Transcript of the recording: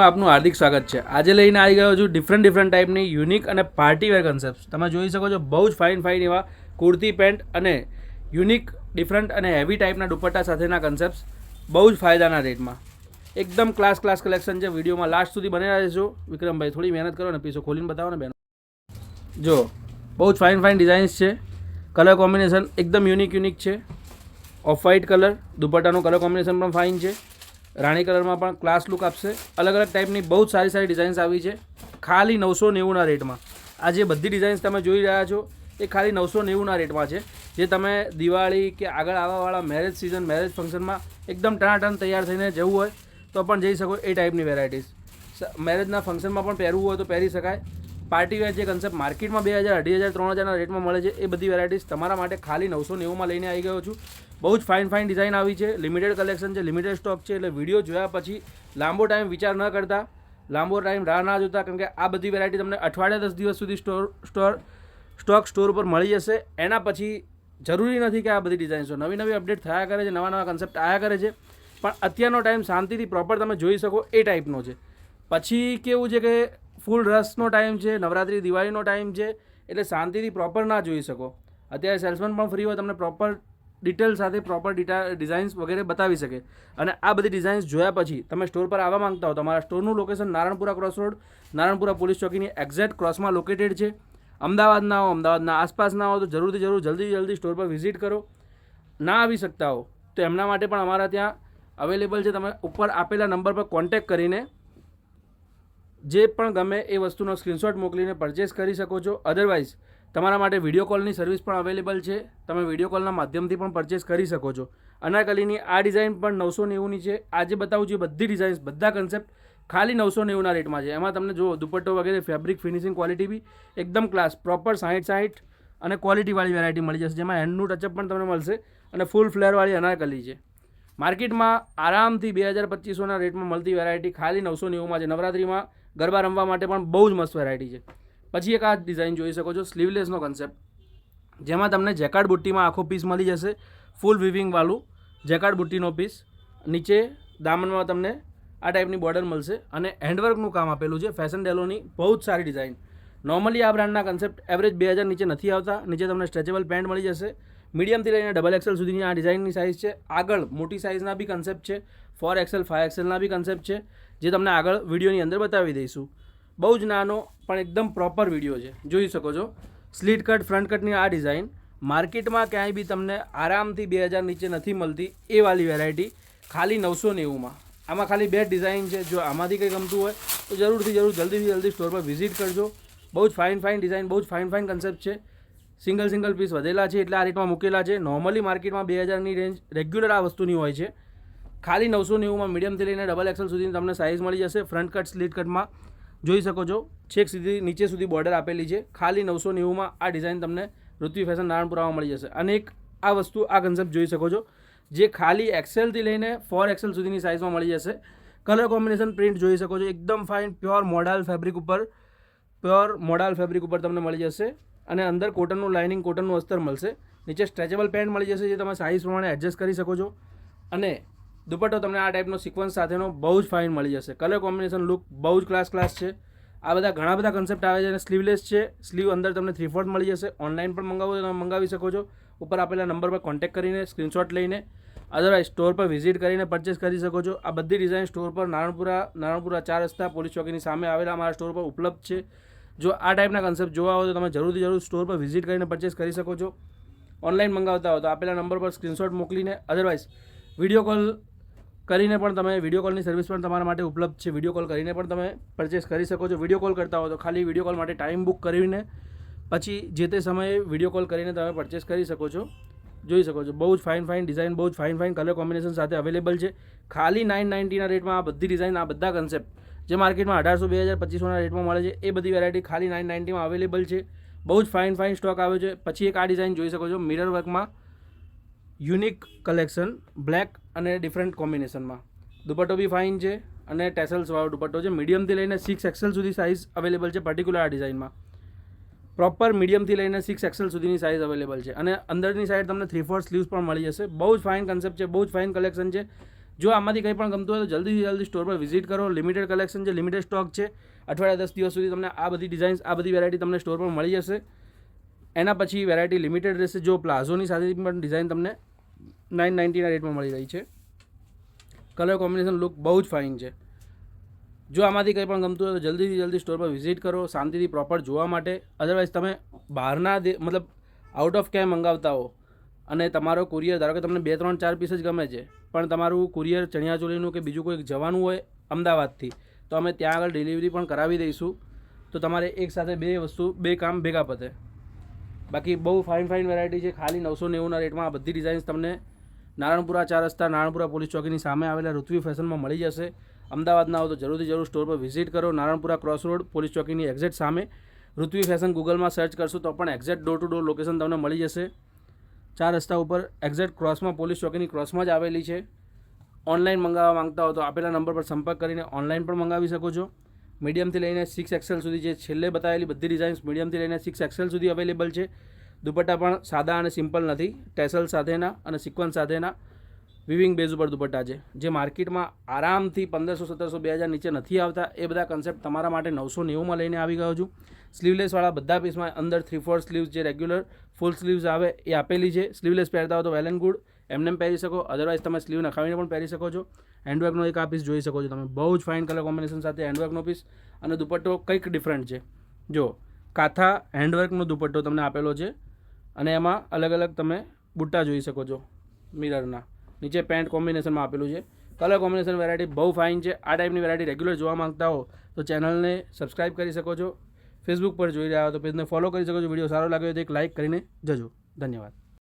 આપનું હાર્દિક સ્વાગત છે। આજે લઈને આવી ગયો છું ડિફરન્ટ ટાઈપની યુનિક અને પાર્ટીવેર કન્સેપ્ટ। તમે જોઈ શકો છો બહુ જ ફાઇન એવા કુર્તી પેન્ટ અને યુનિક ડિફરન્ટ અને હેવી ટાઈપના દુપટ્ટા સાથેના કન્સેપ્ટ બહુ જ ફાયદાના રેટમાં એકદમ ક્લાસ કલેક્શન છે। વિડીયોમાં લાસ્ટ સુધી બનેલા રહેજો। વિક્રમભાઈ થોડી મહેનત કરો ને પીસો ખોલીને બતાવો ને બેન। જો બહુ જ ફાઇન ડિઝાઇન્સ છે। કલર કોમ્બિનેશન એકદમ યુનિક છે। ઓફ વ્હાઇટ કલર દુપટ્ટાનું કલર કોમ્બિનેશન પણ ફાઇન છે। રાણી કલરમાં પણ ક્લાસ લુક આપશે। અલગ ટાઈપની બહુ જ સારી ડિઝાઇન્સ આવી છે ખાલી 990ના રેટમાં। આ જે બધી ડિઝાઇન્સ તમે જોઈ રહ્યા છો એ ખાલી 990ના રેટમાં છે, જે તમે દિવાળી કે આગળ આવવાવાળા મેરેજ સિઝન મેરેજ ફંક્શનમાં એકદમ ટનાટન તૈયાર થઈને જવું હોય તો પણ જઈ શકો। એ ટાઈપની વેરાયટીઝ મેરેજના ફંક્શનમાં પણ પહેરવું હોય તો પહેરી શકાય। પાર્ટીવેર જે કન્સેપ્ટ માર્કેટમાં 2000, 2500, 3000ના રેટમાં મળે છે એ બધી વેરાયટીઝ તમારા માટે ખાલી 990માં લઈને આવી ગયો છું। બહુ જ ફાઇન ડિઝાઇન આવી છે। લિમિટેડ કલેક્શન છે, લિમિટેડ સ્ટોક છે, એટલે વિડીયો જોયા પછી લાંબો ટાઈમ વિચાર ન કરતા, લાંબો ટાઈમ રાહ ના જોતા, કેમ કે આ બધી વેરાયટી તમને અઠવાડિયા 10 દિવસ સુધી સ્ટોક સ્ટોર પર મળી જશે। એના પછી જરૂરી નથી કે આ બધી ડિઝાઇન્સો નવી અપડેટ થયા કરે છે, નવા કન્સેપ્ટ આવ્યા કરે છે, પણ અત્યારનો ટાઈમ શાંતિથી પ્રોપર તમે જોઈ શકો એ ટાઈપનો છે। પછી કેવું છે કે ફૂલ રસનો ટાઈમ છે, નવરાત્રી દિવાળીનો ટાઈમ છે, એટલે શાંતિથી પ્રોપર ના જોઈ શકો। અત્યારે સેલ્સમેન પણ ફ્રી હોય, તમને પ્રોપર ડિટેલ સાથે પ્રોપર ડિઝાઇન્સ વગેરે બતાવી શકે। અને આ બધી ડિઝાઇન્સ જોયા પછી તમે સ્ટોર પર આવવા માંગતા હો તો અમારા સ્ટોરનું location Naranpura cross road, Naranpura police ચોકીની એક્ઝેક્ટ ક્રોસમાં લોકેટેડ છે। અમદાવાદના હો, અમદાવાદના આસપાસના હો તો જલ્દી સ્ટોર પર વિઝિટ કરો। ના આવી શકતા હો તો એમના માટે પણ અમારા ત્યાં અવેલેબલ છે। તમે ઉપર આપેલા નંબર પર કોન્ટેક્ટ કરીને જે પણ ગમે એ વસ્તુનો સ્ક્રીનશોટ મોકલીને પરચેસ કરી શકો છો। અધરવાઇઝ તમારા માટે વિડીયો કોલની સર્વિસ પણ અવેલેબલ છે, તમે વિડીયો કોલના માધ્યમથી પણ પરચેસ કરી શકો છો। અનારકલીની આ ડિઝાઇન પણ 990ની છે। આજે બતાવું છું બધી ડિઝાઇન્સ, બધા કન્સેપ્ટ ખાલી 990ના રેટમાં છે। એમાં તમને જો દુપટ્ટો વગેરે ફેબ્રિક ફિનિશિંગ ક્વોલિટી બી એકદમ ક્લાસ પ્રોપર 60 અને ક્વોલિટીવાળી વેરાયટી મળી જશે, જેમાં હેન્ડનું ટચઅપ પણ તમને મળશે અને ફૂલ ફ્લેરવાળી અનારકલી છે। માર્કેટમાં આરામથી 2000-2500ના રેટમાં મળતી વેરાયટી ખાલી 990માં છે। નવરાત્રીમાં ગરબા રમવા માટે પણ બહુ જ મસ્ત વેરાયટી છે। પછી એક આ ડિઝાઇન જોઈ શકો છો, સ્લીવલેસનો કન્સેપ્ટ, જેમાં તમને જેકાર્ડ બુટ્ટીમાં આખો પીસ મળી જશે। ફૂલ વિવિંગવાળું જેકાર્ડ બુટ્ટીનો પીસ, નીચે દામનમાં તમને આ ટાઈપની બોર્ડર મળશે અને હેન્ડવર્કનું કામ આપેલું છે ફેશન ડેલોની બહુ જ સારી ડિઝાઇન। નોર્મલી આ બ્રાન્ડના કન્સેપ્ટ એવરેજ 2000 નીચે નથી આવતા। નીચે તમને સ્ટ્રેચેબલ પેન્ટ મળી જશે। મીડિયમથી લઈને XXL સુધીની આ ડિઝાઇનની સાઇઝ છે। આગળ મોટી સાઇઝના બી કન્સેપ્ટ છે, 4XL 5XLના બી કન્સેપ્ટ છે, જે તમને આગળ વિડીયોની અંદર બતાવી દઈશું। બહુ જ નાનો પણ એકદમ પ્રોપર વિડીયો છે, જોઈ શકો છો। સ્લીટ કટ ફ્રન્ટ કટની આ ડિઝાઇન માર્કેટમાં ક્યાંય બી તમને આરામથી 2000 નીચે નથી મળતી એ વાળી વેરાયટી ખાલી 990માં। આમાં ખાલી 2 ડિઝાઇન છે, જો આમાંથી કંઈ ગમતું હોય તો જલ્દી સ્ટોર પર વિઝિટ કરજો। બહુ જ ફાઇન ડિઝાઇન, બહુ જ ફાઇન કન્સેપ્ટ છે। સિંગલ પીસ વધેલા છે એટલે આ રેટમાં મૂકેલા છે। નોર્મલી માર્કેટમાં 2000ની રેન્જ રેગ્યુલર આ વસ્તુની હોય છે। ખાલી 990માં મીડિયમથી લઈને XXL સુધીની તમને સાઇઝ મળી જશે। ફ્રન્ટ કટ સ્લીટ કટમાં જોઈ શકો છો, છેક સુધી નીચે સુધી બોર્ડર આપેલી છે। ખાલી 990માં આ ડિઝાઇન તમને ઋત્વી ફેશન નારણપુરામાં મળી જશે। અને એક આ વસ્તુ આ કન્સેપ્ટ જોઈ શકો છો, જે ખાલી XLથી લઈને 4XL સુધીની સાઇઝમાં મળી જશે। કલર કોમ્બિનેશન પ્રિન્ટ જોઈ શકો છો, એકદમ ફાઇન પ્યોર મોડાલ ફેબ્રિક ઉપર તમને મળી જશે અને અંદર કોટનનું લાઇનિંગ, કોટનનું અસ્તર મળશે। નીચે સ્ટ્રેચેબલ પેન્ટ મળી જશે, જે તમે સાઇઝ પ્રમાણે એડજસ્ટ કરી શકો છો। અને દુપટ્ટો તમને આ ટાઈપનો સિક્વન્સ સાથેનો બહુ જ ફાઇન મળી જશે। કલર કોમ્બિનેશન લુક બહુ જ ક્લાસ છે। આ બધા ઘણા બધા કન્સેપ્ટ આવે છે અને સ્લીવલેસ છે। સ્લીવ અંદર તમને 3/4 મળી જશે। ઓનલાઈન પણ મંગાવો તો તમે મંગાવી શકો છો, ઉપર આપેલા નંબર પર કોન્ટેક્ટ કરીને સ્ક્રીનશોટ લઈને, અદરવાઇઝ સ્ટોર પર વિઝિટ કરીને પરચેસ કરી શકો છો। આ બધી ડિઝાઇન સ્ટોર પર નારણપુરા 4 રસ્તા પોલીસ ચોકીની સામે આવેલા અમારા સ્ટોર પર ઉપલબ્ધ છે। જો આ ટાઈપના કન્સેપ્ટ જોવા હોય તો તમે જરૂર સ્ટોર પર વિઝિટ કરીને પરચેસ કરી શકો છો। ઓનલાઈન મંગાવતા હો તો આપેલા નંબર પર સ્ક્રીનશોટ મોકલીને, અદરવાઇઝ વિડીયો કોલ કરીને પણ તમે વિડીયો કોલની સર્વિસ પણ તમારા માટે ઉપલબ્ધ છે। વિડીયો કોલ કરીને પણ તમે પરચેસ કરી શકો છો। વિડીયો કોલ કરતા હો તો ખાલી વિડીયો કોલ માટે ટાઈમ બુક કરીને પછી જે તે સમયે વિડીયો કોલ કરીને તમે પરચેસ કરી શકો છો। જોઈ શકો છો બહુ જ ફાઇન ડિઝાઇન, બહુ જ ફાઇન કલર કોમ્બિનેશન સાથે અવેલેબલ છે। ખાલી 990ના રેટમાં આ બધી ડિઝાઇન, આ બધા કન્સેપ્ટ જે માર્કેટમાં 1800, 2000, 2500ના રેટમાં મળે છે એ બધી વેરાયટી ખાલી 990માં અવેલેબલ છે। બહુ જ ફાઇન સ્ટોક આવ્યો છે। પછી એક આ ડિઝાઇન જોઈ શકો છો, મિરર વર્કમાં યુનિક કલેક્શન, બ્લેક અને ડિફરન્ટ કોમ્બિનેશનમાં। દુપટ્ટો બી ફાઇન છે અને ટેસલ્સવાળો દુપટ્ટો છે। મીડિયમથી લઈને 6XL સુધી સાઇઝ અવેલેબલ છે પર્ટિક્યુલર આ ડિઝાઇનમાં। પ્રોપર મીડિયમથી લઈને 6XL સુધીની સાઇઝ અવેલેબલ છે અને અંદરની સાઈડ તમને 3/4 સ્લીવ્સ પણ મળી જશે। બહુ જ ફાઇન કન્સેપ્ટ છે, બહુ જ ફાઇન કલેક્શન છે। જો આમાંથી કંઈ પણ ગમતું હોય તો જલ્દીથી જલ્દી સ્ટોર પર વિઝિટ કરો. લિમિટેડ કલેક્શન છે, લિમિટેડ સ્ટોક છે. અઠવાડિયા 10 દિવસ સુધી તમને આ બધી ડિઝાઇન્સ, આ બધી વેરાયટી તમને સ્ટોર પર મળી જશે. એના પછી વેરાયટી લિમિટેડ રહેશે. જો પ્લાઝોની સાથે પણ ડિઝાઇન તમને 990ના રેટમાં મળી રહી છે. કલર કોમ્બિનેશન લુક બહુ જ ફાઇન છે. જો આમાંથી કંઈ પણ ગમતું હોય તો જલ્દીથી જલ્દી સ્ટોર પર વિઝિટ કરો શાંતિથી પ્રોપર જોવા માટે. અધરવાઇઝ તમે બહારના મતલબ આઉટ ઓફ ક્યાંય મંગાવતા હો અને તમારો કુરિયર, ધારો કે તમને 2, 3, 4 પીસ જ ગમે છે, પણ તમારું કુરિયર ચણિયાચોળીનું કે બીજું કોઈ જવાનું હોય અમદાવાદથી, તો અમે ત્યાં આગળ ડિલિવરી પણ કરાવી દઈશું. તો તમારે એક સાથે બે કામ ભેગા પતે. બાકી બહુ ફાઇન વેરાયટી છે. ખાલી 990ના રેટમાં આ બધી ડિઝાઇન્સ તમને નારણપુરા 4 રસ્તા, નારણપુરા પોલીસ ચોકીની સામે આવેલા ઋત્વી ફેશનમાં મળી જશે. અમદાવાદના હો તો જરૂર સ્ટોર પર વિઝિટ કરો. નારણપુરા ક્રોસ રોડ પોલીસ ચોકીની એક્ઝેક્ટ સામે ઋત્વી ફેશન ગૂગલમાં સર્ચ કરશો તો પણ exact door to door location તમને મળી જશે. 4 રસ્તા ઉપર એક્ઝેક્ટ ક્રોસમાં, પોલીસ ચોકીની ક્રોસમાં જ આવેલી છે. ઓનલાઈન મંગાવવા માંગતા હો તો આપેલા નંબર પર સંપર્ક કરીને ઓનલાઈન પણ મંગાવી શકો છો. મીડિયમથી લઈને 6XL સુધી જે છેલ્લે બતાવેલી બધી ડિઝાઇન્સ મીડિયમથી લઈને 6XL સુધી અવેલેબલ છે. દુપટ્ટા પણ સાદા અને સિમ્પલ નથી, ટેસલ સાથેના અને સિક્વન્સ સાથેના વિવિંગ બેઝ ઉપર દુપટ્ટા છે, જે માર્કેટમાં આરામથી 1500, 1700, 2000 નીચે નથી આવતા. એ બધા કન્સેપ્ટ તમારા માટે 990માં લઈને આવી ગયો છું. સ્લીવલેસવાળા બધા પીસમાં અંદર 3/4 સ્લીવ્સ, જે રેગ્યુલર ફૂલ સ્લીવ્સ આવે એ આપેલી છે. સ્લીવલેસ પહેરતા હો તો વેલ એન્ડ ગુડ, એમને પહેરી શકો. અધરવાઇઝ તમે સ્લીવ નખાવીને પણ પહેરી શકો છો. હેન્ડવર્કનો એક આ પીસ જોઈ શકો છો તમે, બહુ જ ફાઇન કલર કોમ્બિનેશન સાથે હેન્ડવર્કનો પીસ. અને દુપટ્ટો કંઈક ડિફરન્ટ છે. જો કાથા હેન્ડવર્કનો દુપટ્ટો તમને આપેલો છે અને એમાં અલગ અલગ તમે બુટ્ટા જોઈ શકો છો મિરરના. નીચે પેન્ટ કોમ્બિનેશનમાં આપેલું છે. કલર કોમ્બિનેશન વેરાયટી બહુ ફાઇન છે. આ ટાઈપની વેરાયટી રેગ્યુલર જોવા માંગતા હો તો ચેનલને સબસ્ક્રાઇબ કરી શકો છો. ફેસબુક પર જોઈ રહ્યા હો તો પેજને ફોલો કરી શકો છો. વિડીયો સારો લાગ્યો તો એક લાઇક કરીને જજો. ધન્યવાદ.